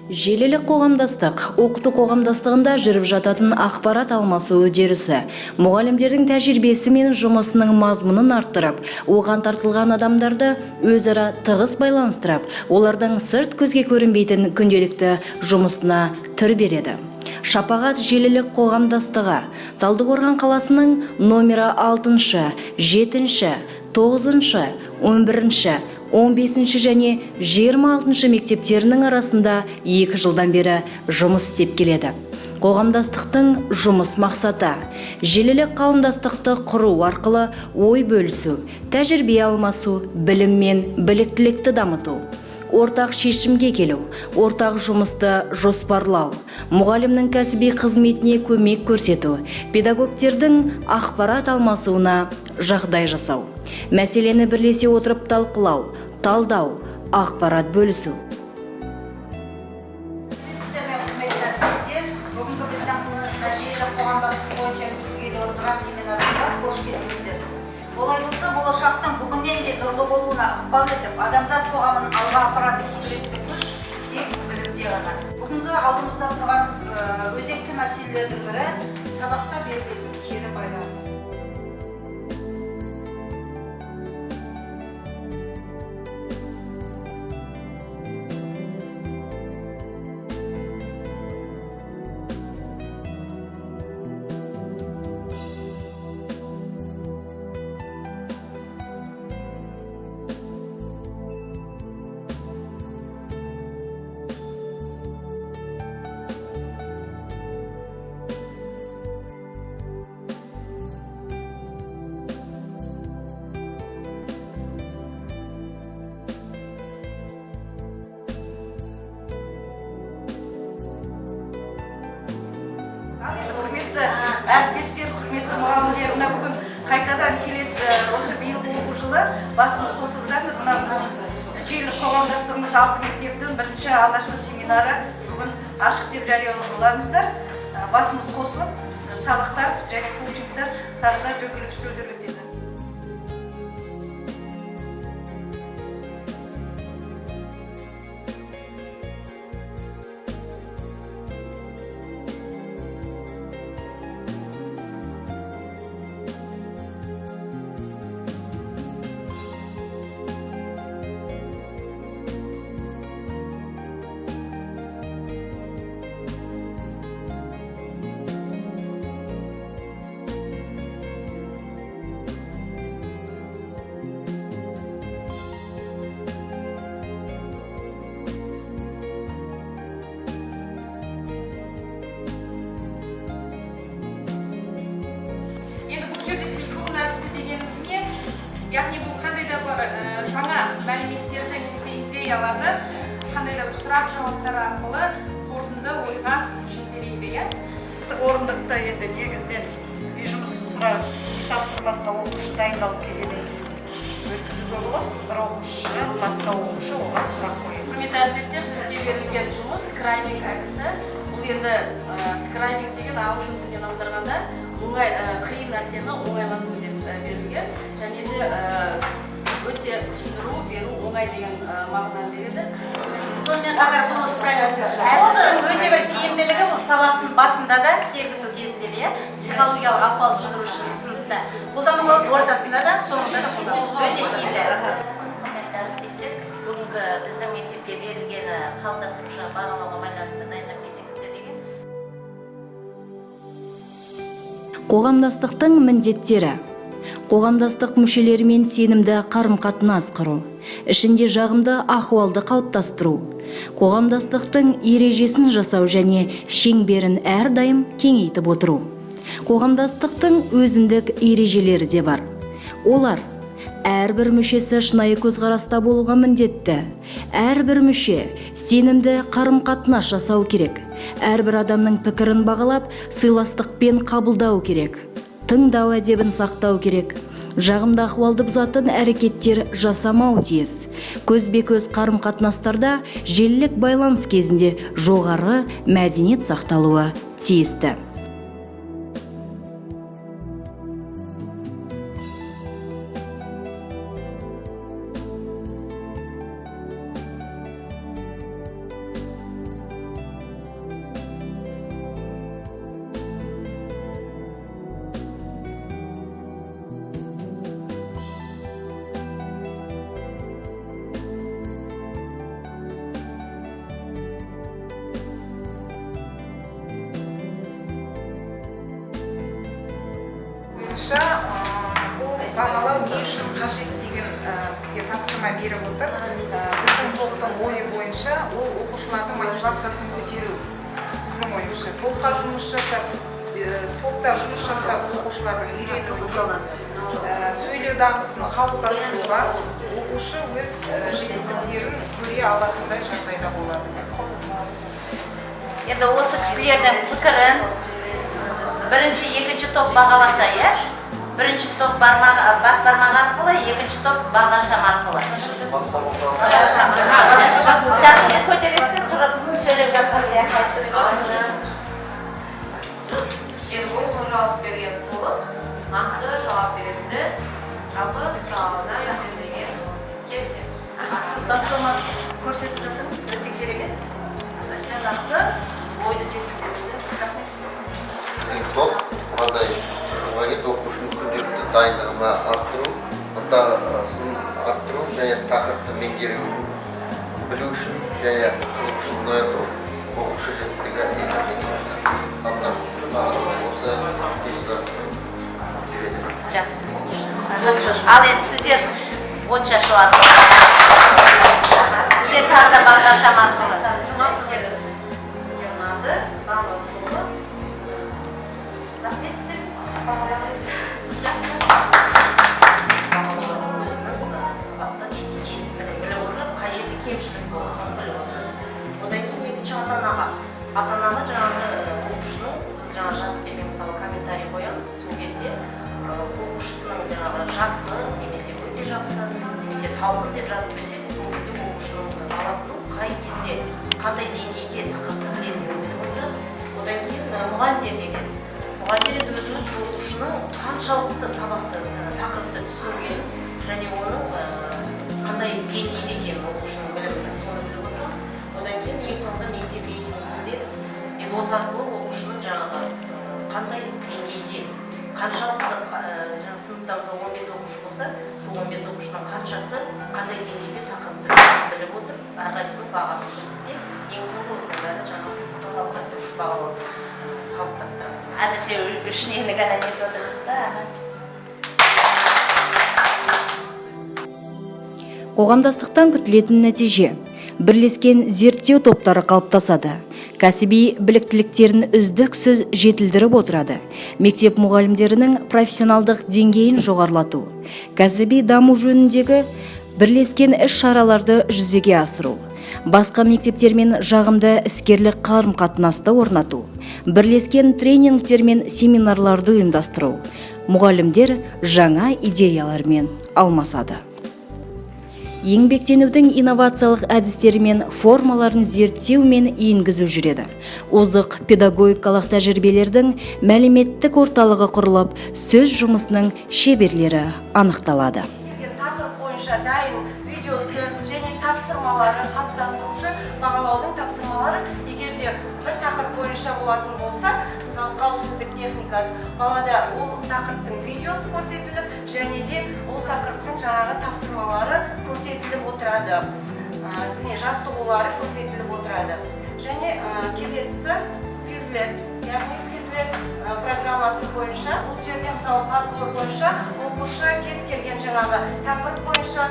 Желілік қоғамдастық, оқыту қоғамдастығында жүріп жататын ақпарат алмасу үдерісі, мұғалімдердің тәжірибесі мен жұмысының мазмұнын арттырып, оған тартылған адамдарды өзара тығыз байланыстырып, олардың сырт көзге көрінбейтін күнделікті жұмысына түр береді. Шапағат желілік қоғамдастығы Талдықорған қаласының номері 6-шы, 7-шы, 9-шы, 11-шы, 15 және 26 мектептерінің арасында 2 жылдан бері жұмыс істеп келеді. Қоғамдастықтың жұмыс мақсаты желілік қауымдастықты құру арқылы ой бөлісу, тәжірибе алмасу, білім мен біліктілікті дамыту, ортақ шешімге келу, ортақ жұмысты жоспарлау, мұғалімнің кәсіби қызметіне көмек көрсету, педагогтердің ақпарат алмасуына жағдай жасау, мәселені бірлесе отырып талқылау, талдау, ақпарат бөлісу. Бүгінгі біздің желілік қоғамдастық бойынша өткізгелі отырған семинарымызға қош келдіңіздер. Олай болса, болашақтың бүгіннен де нұрлы болуына ықпал етіп, адамзат қоғамының алға апаратын құдіретті күш тек білімде ғана. Бүгінгі алдымызда тұрған өзекті мәселелердің бірі сабақта берілетін кері байланыс. Құрметті әріптестер, құрметті мұғалімдер, мына бүгін қайтадан келесі осы биылғы оқу жылы басымыз қосып жатыр. Мына желілік қоғамдастығымыз 6 мектептің бірінші алғашқы семинары бүгін ашық деп жариялаңыздар. Басымыз қосылып, сабақтар және коучингтер тағы да дөңгелек үстелдер өтеді. Яғни бұл қандай да бір жаңа мәліметтерді немесе идеяларды қандай да бір сұрақ-жауаптар арқылы қорытынды ойға жетелейді, иә? Сіздік орындықта енді негізден үй жұмысы сұрап, тапсырмасына оқушы дайындалып келгеннен кейін өткізуге болады. Бір оқушы, басқа оқушы оған сұрақ қойып. Құрметті әріптестер, бізде берілген жұмыс скрайбинг әдісі. Бұл енді скрайбинг деген ағылшын тілінен аударғанда қиын нәрсені оңайлату деп берілген, және де өте түсіндіру, беру оңай деген мағына береді. Сонымен қатар бұл әдістің өте бір тиімділігі бұл сабақтың басында да, сергіту кезінде де, психологиялық ахуал тудырушы сыныпта қолдануға, ортасында да, соңында да қолдануға өте тиімді. Құрметті әріптестер, бүгінгі біздің мектепке берілген қалыптастырушы бағалауға байланысты дайындап келсеңіздер деген. Қоғамдастықтың міндеттері. Қоғамдастық мүшелерімен сенімді қарым-қатынас құру, ішінде жағымды ахуалды қалыптастыру, қоғамдастықтың ережесін жасау және шеңберін әрдайым кеңейтіп отыру. Қоғамдастықтың өзіндік ережелері де бар. Олар: әрбір мүшесі шынайы көзқараста болуға міндетті. Әрбір мүше сенімді қарым-қатынас жасау керек. Әрбір адамның пікірін бағалап, сыйластықпен қабылдау керек. Тыңдау әдебін сақтау керек. Жағымды ахуалды бұзатын әрекеттер жасамау тиіс. Көзбе-көз қарым-қатынастарда желілік байланыс кезінде жоғары мәдениет сақталуы тиісті. қажет деген бізге тапсырма беріп отыр. Біздің топтың ойы бойынша ол оқушылардың мотивациясын көтеру. Біздің ойымызша топта жұмыс жасап оқушылардың үйренуіне, сөйлеу дағдысын қалыптастыруға оқушы өз жетістіктерін көре алатындай жағдайда болады деп Енді осы кісілердің пікірін бірінші, екінші топ бағаласа, иә? Бірінші топ бас бармақ арқылы, екінші топ бағдаршам арқылы. Жасымен көтересің, тұрып сөйлеп жатқан сияқты. Сіздер жауап берген толық, нақты жауап береді. Жалпы біздің алдына жасалған келсе. Бастама көрсетіп жатырмыз, өте керемет. Тиянақты ойды жеткізеді. Біздің топ мынадай мұғалім оқушының күнделікті дайындығына арттыру, ынтасын арттыру және тақырыпты меңгеру білу үшін және қызығушылығын ояту оқушы жетістігі осы негізі жүреді. Жақсы. Ал енді сіздер отшашу арқылы. Сіздер тағы да бағдаршам арқылы. ұнады, барлығы болды. Рахмет сіздер. Сабақта жетістігін біліп отырып, қай жерде кемшілік болды, соны біліп отырып. Одан кейін екінші ата-анаға жаңағы оқушының, біз жаңағы жазып берген мысалы комментарий қоямыз, сол кезде оқушысының жаңағы жақсы, немесе өте жақсы, немесе талғын деп жазып берсек, сол кезде оқушының баласының қай кезде, қандай деңгейде тақырыпты білетінін біліп отырып. Одан кейін мұғалімдер енді өзіміз оқушының қаншалықты сабақты, тақырыпты түсінгенін және оның қандай деңгейде екенін оқушының білімінің соны біліп отырмыз. Одан кейін ең соңында мектеп рейтингісі енді осы арқылы оқушының жаңағы қандай деңгейде, қаншалықты сыныпта мысалы 15 оқушы болса, сол 15 оқушының қаншасы қандай деңгейде тақырыпты біліп отырып, әрқайсының бағасын білдік те, ең соңында осының бәрі жаңағы қалыптастырушы бағалау қалыптастырады. Әзірше үш нені ғана нетіп отырмыз да. Қоғамдастықтан күтілетін нәтиже бірлескен зерттеу топтары қалыптасады. Кәсіби біліктіліктерін үздіксіз жетілдіріп отырады. Мектеп мұғалімдерінің профессионалдық деңгейін жоғарлату. Кәсіби даму жөніндегі бірлескен іс-шараларды жүзеге асыру. Басқа мектептермен жағымды іскерлік қарым-қатынасты орнату. Бірлескен тренингтер мен семинарларды ұйымдастыру. Мұғалімдер жаңа идеялармен алмасады. Еңбектенудің инновациялық әдістері мен формаларын зерттеу мен енгізу жүреді. Озық педагогикалық тәжірибелердің мәліметтік орталығы құрылып, сөз жұмысының шеберлері анықталады. Тақырып бойынша дайын видеосы және тапсырмалары қалыптастырушы бағалаудың тапсырмалары егерде бір тақырып бойынша болатын болса, мысалы қауіпсіздік техникасы, балада ол тақырыптың видеосы көрсетіліп, және де ол тақырыптың жаңағы тапсырмалары көрсетіліп отырады. Жаттығулары көрсетіліп отырады. Және келесі Quizlet, яғни Quizlet программасы бойынша, бұл жерде мысалы подбор бойынша оқушы кез келген жаңағы тақырып бойынша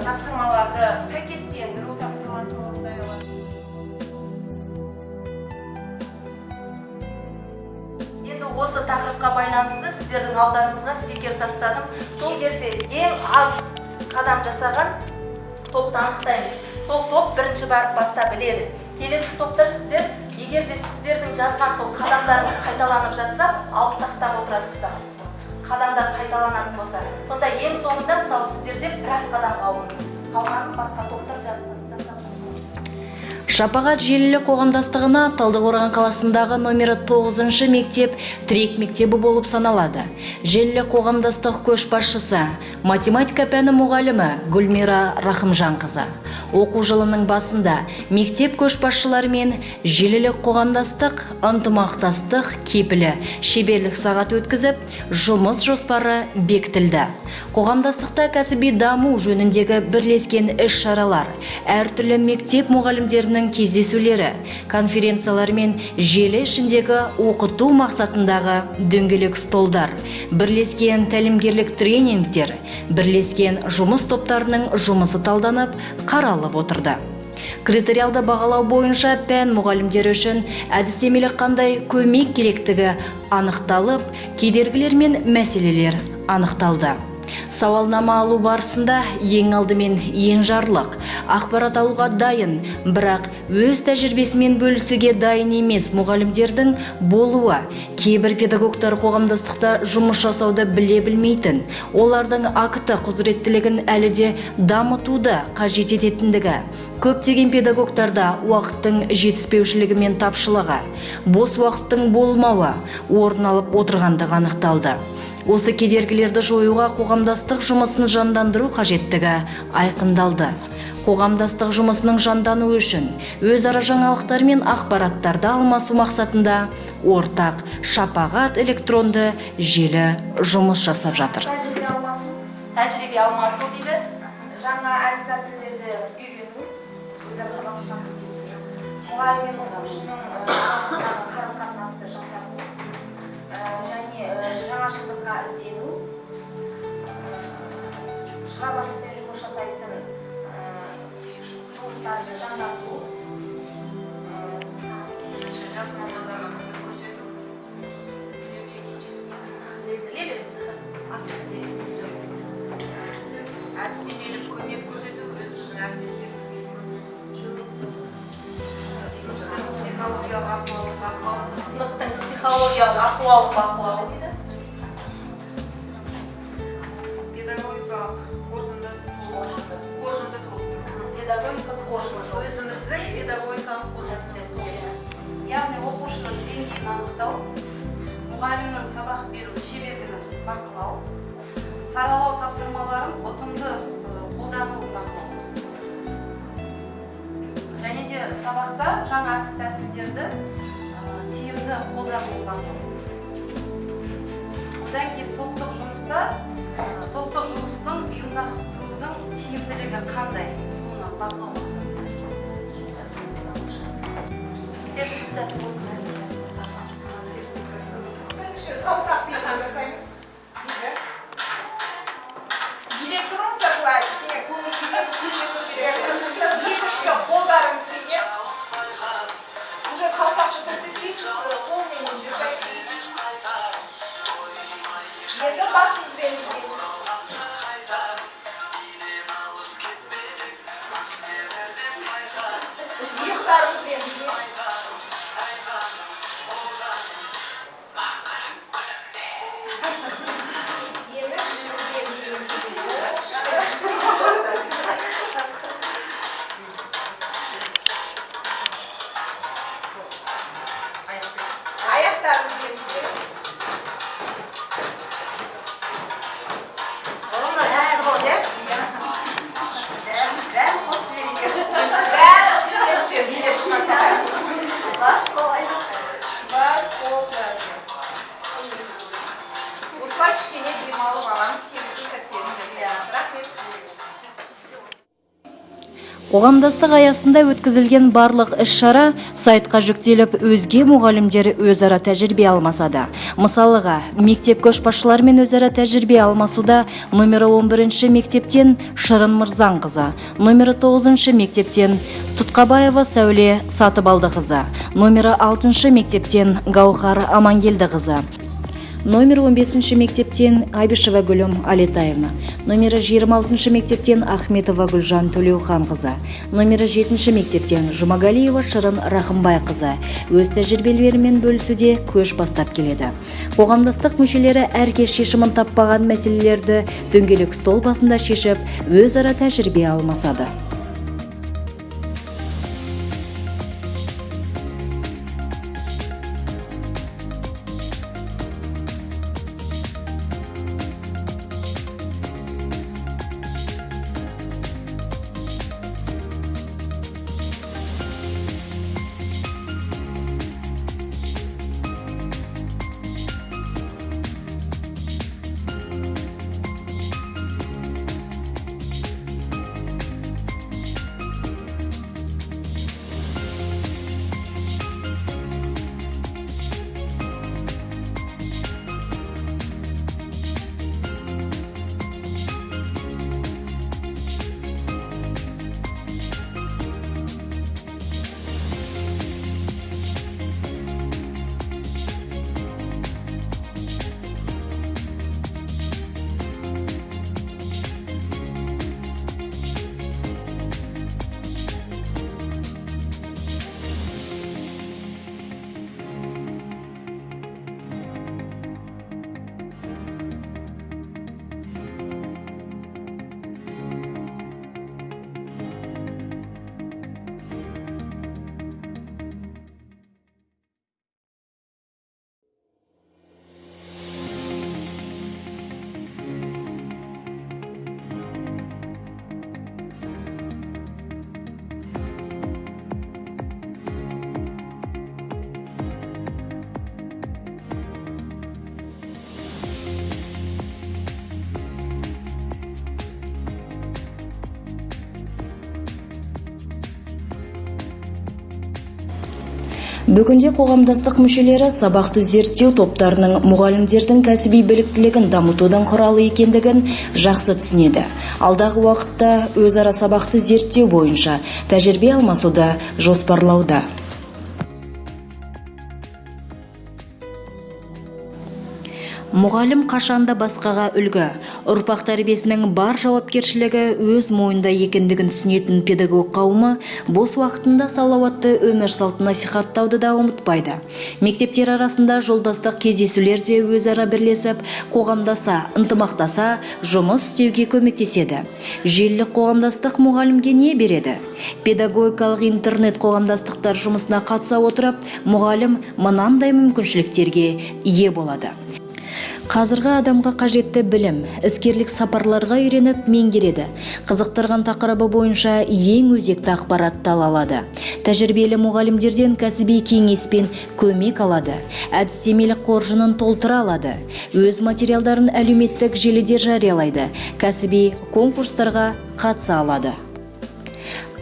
тапсырмаларды сәйкестендіру тапсырмасын орындай алады. Енді осы тақырыпқа байланысты сіздердің алдарыңызға стикер тастадым. Сол жерде ең аз қадам жасаған топты анықтаймыз. Сол топ бірінші баста біледі. Келесі топтар сіздер, егер де сіздердің жазған сол қадамдарыңыз қайталанып жатса, алып тастап отырасыздар. Қадамдар қайталанатын болса. Сонда ең соңында мысалы сіздерде бір қадам қалғанын басқа топтар жазып тастап. Шапағат желілік қоғамдастығына Талдықорған қаласындағы номері 9-шы мектеп тірек мектебі болып саналады. Желілік қоғамдастық көшбасшысы, математика пәні мұғалімі Гүлмира Рахымжанқызы. Оқу жылының басында мектеп көшбасшылары мен желілік қоғамдастық ынтымақтастық кепілі шеберлік сағат өткізіп, жұмыс жоспары бекітілді. Қоғамдастықта кәсіби даму жөніндегі бірлескен іс-шаралар, әртүрлі мектеп мұғалімдерінің кездесулері, конференциялар мен желі ішіндегі оқыту мақсатындағы дөңгелек столдар, бірлескен тәлімгерлік тренингтер, бірлескен жұмыс топтарының жұмысы талданып, қаралып отырды. Критериалды бағалау бойынша пән мұғалімдері үшін әдістемелік қандай көмек керектігі анықталып, кедергілер мен мәселелер анықталды. Сауалнама алу барысында ең алдымен енжарлық, ақпарат алуға дайын, бірақ өз тәжірибесімен бөлісуге дайын емес мұғалімдердің болуы, кейбір педагогтар қоғамдастықта жұмыс жасауды біле білмейтін, олардың акты құзыреттілігін әлі де дамытуды қажет ететіндігі, көптеген педагогтарда уақыттың жетіспеушілігі мен тапшылығы, бос уақыттың болмауы орын алып отырғандығы анықталды. Осы кедергілерді жоюға қоғамдастық жұмысын жандандыру қажеттігі айқындалды. Қоғамдастық жұмысының жандану үшін өзара жаңалықтар мен ақпараттарды алмасу мақсатында ортақ шапағат электронды желі жұмыс жасап жатыр. Тәжірибе алмасу дейді. Жаңа әдіс тәсілдерді үйрену, өзара сабақтасу кезінде мұғалім мен оқушының арасындағы қарым-қатынасты жасау, және жаңашылдыққа іздену, шығармашылықпен жұмыс жасайтын жұмыстарды жандандыру, жас мамандарға көрсету. Әдістемелік көмек көрсету өзіміздің әріптестерімізге. Психологиялық ахуалын бақылау. Сыныптың психологиялық ахуалын бақылау дейді. Педагогикалық қоржынды толтыру. Педагогика қоржыны. Өзіміздің педагогикалық қоржынды. Яғни оқушының деңгейін анықтау, мұғалімнің сабақ беру шеберлігін бақылау, саралау тапсырмаларын ұтымды қолдануын бақылау. Және де сабақта жаңа әдіс тәсілдерді тиімді қолдануын бақылау. Одан кейін топтық жұмыста топтық жұмыстың ұйымдастырудың тиімділігі қандай? Соны бақылау мақсатында. Бірінші саусақпен жасаймыз. Билеп тұрыңыздар былай, кішкене көңіл күйге қолдарыңыз келе. Уже саусақты көрсетейік, қолмен жасаймыз. Енді басымызбен билейміз. Иықтарымызбен билейміз. Аяқтарымызбен билейміз. Оны жақсы болды, е? Бәрі қосып жіберейік. Бәрі сөйлеп билеп шығарсақ. Бас қол аяқ. Бас қол аяқ. Осылай кішкене демалып аламыз, сенімді сәттерін жасаймыз. Рахмет. Қоғамдастық аясында өткізілген барлық іс-шара сайтқа жүктеліп, өзге мұғалімдер өзара тәжірибе алмасады. Мысалыға, мектеп көшбасшыларымен өзара тәжірибе алмасуда номері 11-ші мектептен Шырын Мырзанқызы, номері 9-ші мектептен Тұтқабаева Сәуле Сатыбалдықызы, номері 6-ші мектептен Гаухар Амангелдіқызы, номер 15-ші мектептен Айбишева Гүлім Алетаевна, номері 26-ші мектептен Ахметова Гүлжан Төлеуханқызы, номері 7-ші мектептен Жұмагалиева Шырын Рахымбайқызы өз тәжірибелерімен бөлісуде көш бастап келеді. Қоғамдастық мүшелері әркез шешімін таппаған мәселелерді дөңгелек стол басында шешіп, өзара тәжірибе алмасады. Бүгінде қоғамдастық мүшелері сабақты зерттеу топтарының мұғалімдердің кәсіби біліктілігін дамытудың құралы екендігін жақсы түсінеді. Алдағы уақытта өзара сабақты зерттеу бойынша тәжірибе алмасуды жоспарлауда. Мұғалім қашанда басқаға үлгі. Ұрпақ тәрбиесінің бар жауапкершілігі өз мойнында екендігін түсінетін педагог қауымы бос уақытында салауатты өмір салтын насихаттауды да ұмытпайды. Мектептер арасында жолдастық кездесулер де өзара бірлесіп, қоғамдаса, ынтымақтаса, жұмыс істеуге көмектеседі. Желілік қоғамдастық мұғалімге не береді? Педагогикалық интернет қоғамдастықтар жұмысына қатыса отырып, мұғалім мынандай мүмкіншіліктерге ие болады. Қазіргі адамға қажетті білім, іскерлік сапарларға үйреніп меңгереді. Қызықтырған тақырыбы бойынша ең өзекті ақпаратты ала алады. Тәжірибелі мұғалімдерден кәсіби кеңес пен көмек алады. Әдістемелік қоржынын толтыра алады. Өз материалдарын әлеуметтік желіде жариялайды. Кәсіби конкурстарға қатыса алады.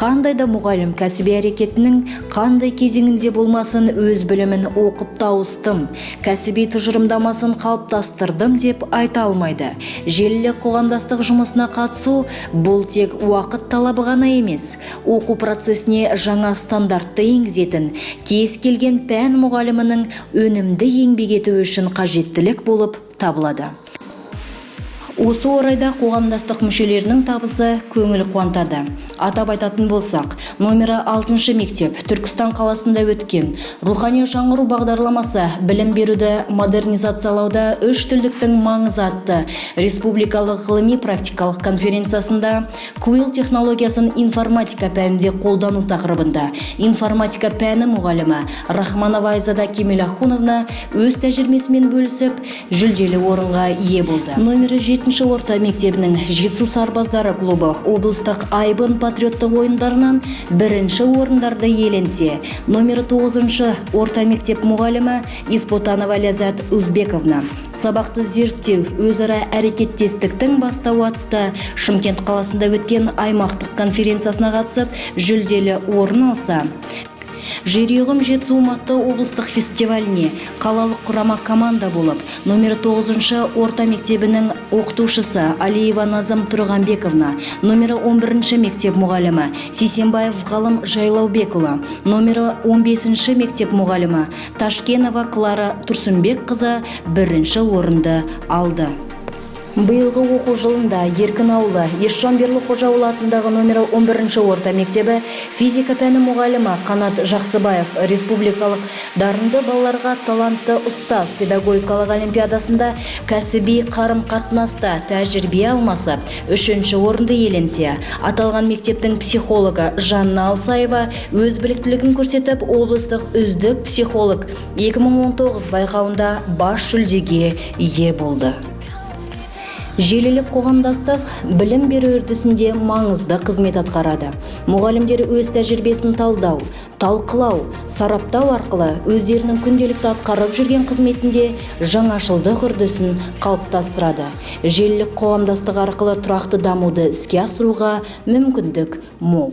Қандай да мұғалім кәсіби әрекетінің қандай кезеңінде болмасын өз білімін оқып тауыстым, кәсіби тұжырымдамасын қалыптастырдым деп айта алмайды. Желілік қоғамдастық жұмысына қатысу бұл тек уақыт талабы ғана емес, оқу процесіне жаңа стандартты енгізетін кез келген пән мұғалімінің өнімді еңбек етуі үшін қажеттілік болып табылады. Осы орайда қоғамдастық мүшелерінің табысы көңіл қуантады. Атап айтатын болсақ, номері 6 мектеп Түркістан қаласында өткен рухани жаңғыру бағдарламасы білім беруді модернизациялауда 3 тілдіктің маңызы атты республикалық ғылыми практикалық конференциясында Quil технологиясын информатика пәнінде қолдану тақырыбында информатика пәні мұғалімі Рахманова Айзада Кемелахуновна өз тәжірибесімен бөлісіп, жүлделі орынға ие болды. Номері 7 орта мектебінің Жетісу сарбаздары клубы облыстық айбын патриоттық ойындарынан 1-ші орындарды иеленсе, номері 9 орта мектеп мұғалімі Испотанова Лязат Узбековна сабақты зерттеу өзара әрекеттестіктің бастауы атты Шымкент қаласында өткен аймақтық конференциясына қатысып, жүлделі орын алса, Жерұйғым Жетісу атты облыстық фестиваліне қалалық құрама команда болып, номері 9 орта мектебінің оқытушысы Алиева Назым Тұрғанбековна, номері 11 мектеп мұғалімі Сисенбаев Ғалым Жайлаубекұлы, номері 15 мектеп мұғалімі Ташкенова Клара Тұрсынбек қызы 1-ші орынды алды. Биылғы оқу жылында Еркін ауылы Ешжанберлі Қожа ауылы атындағы номері 11 орта мектебі физика пәні мұғалімі Қанат Жақсыбаев республикалық дарынды балаларға талантты ұстаз педагогикалық олимпиадасында кәсіби қарым-қатынаста тәжірибе алмасып, 3-ші орынды иеленсе, аталған мектептің психологы Жанна Алсаева өз біліктілігін көрсетіп, облыстық үздік психолог 2019 байқауында бас жүлдеге ие болды. Желілік қоғамдастық білім беру үрдісінде маңызды қызмет атқарады. Мұғалімдер өз тәжірибесін талдау, талқылау, сараптау арқылы өздерінің күнделікті атқарып жүрген қызметінде жаңашылдық үрдісін қалыптастырады. Желілік қоғамдастық арқылы тұрақты дамуды іске асыруға мүмкіндік мол.